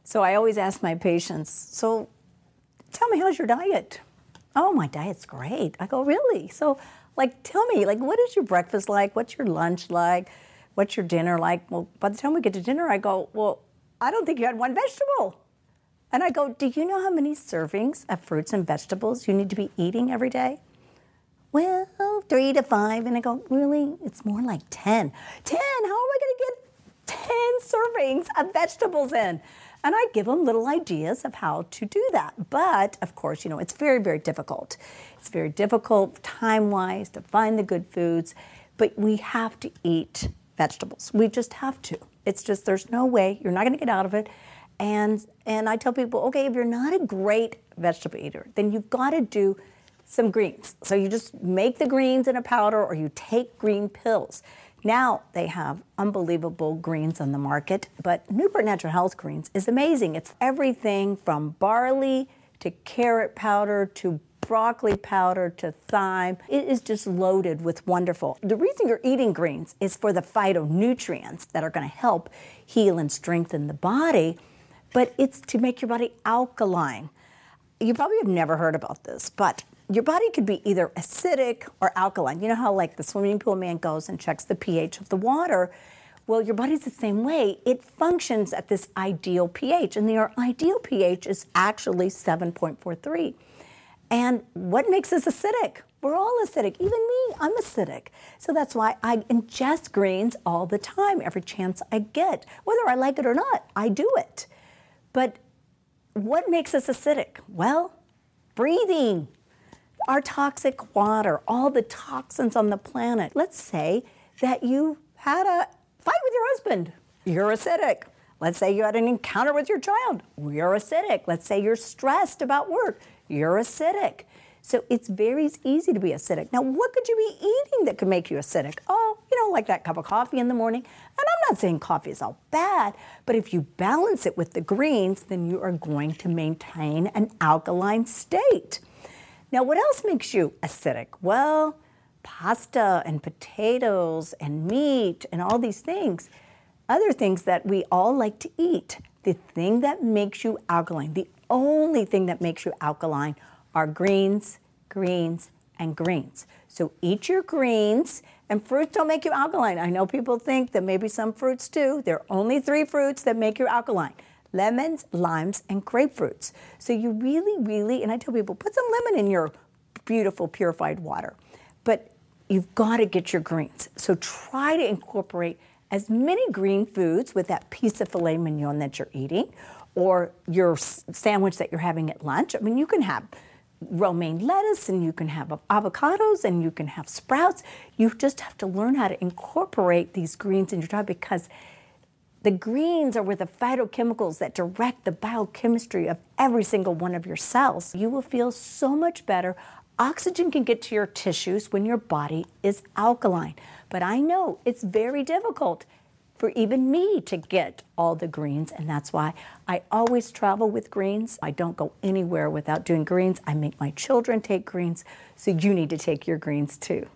So I always ask my patients, so tell me, how's your diet? Oh, my diet's great. I go, really? So, like, tell me, like, what is your breakfast like? What's your lunch like? What's your dinner like? Well, by the time we get to dinner, I go, well, I don't think you had one vegetable. And I go, do you know how many servings of fruits and vegetables you need to be eating every day? Well, 3 to 5. And I go, really? It's more like 10. 10? How am I going to get 10 servings of vegetables in? And I give them little ideas of how to do that. But, of course, it's very, very difficult. It's very difficult time-wise to find the good foods. But we have to eat vegetables. We just have to. It's just, there's no way. You're not going to get out of it. And I tell people, okay, if you're not a great vegetable eater, then you've got to do some greens. So you just make the greens in a powder or you take green pills. Now they have unbelievable greens on the market, but Newport Natural Health greens is amazing. It's everything from barley to carrot powder to broccoli powder to thyme. It is just loaded with wonderful. The reason you're eating greens is for the phytonutrients that are going to help heal and strengthen the body, but it's to make your body alkaline. You probably have never heard about this, but your body could be either acidic or alkaline. You know how like the swimming pool man goes and checks the pH of the water? Well, your body's the same way. It functions at this ideal pH, and your ideal pH is actually 7.43. And what makes us acidic? We're all acidic. Even me, I'm acidic. So that's why I ingest greens all the time, every chance I get. Whether I like it or not, I do it. But what makes us acidic? Well, breathing. Our toxic water, all the toxins on the planet. Let's say that you had a fight with your husband. You're acidic. Let's say you had an encounter with your child. You're acidic. Let's say you're stressed about work. You're acidic. So it's very easy to be acidic. Now, what could you be eating that could make you acidic? Oh, like that cup of coffee in the morning. And I'm not saying coffee is all bad, but if you balance it with the greens, then you are going to maintain an alkaline state. Now, what else makes you acidic? Well, pasta and potatoes and meat and all these things. Other things that we all like to eat. The thing that makes you alkaline, the only thing that makes you alkaline are greens, greens, and greens. So eat your greens, and fruits don't make you alkaline. I know people think that maybe some fruits do. There are only 3 fruits that make you alkaline: lemons, limes, and grapefruits. So you really, and I tell people, put some lemon in your beautiful purified water. But you've got to get your greens. So try to incorporate as many green foods with that piece of filet mignon that you're eating or your sandwich that you're having at lunch. I mean, you can have romaine lettuce and you can have avocados and you can have sprouts. You just have to learn how to incorporate these greens in your diet because the greens are where the phytochemicals that direct the biochemistry of every single one of your cells. You will feel so much better. Oxygen can get to your tissues when your body is alkaline. But I know it's very difficult for even me to get all the greens, and that's why I always travel with greens. I don't go anywhere without doing greens. I make my children take greens, so you need to take your greens too.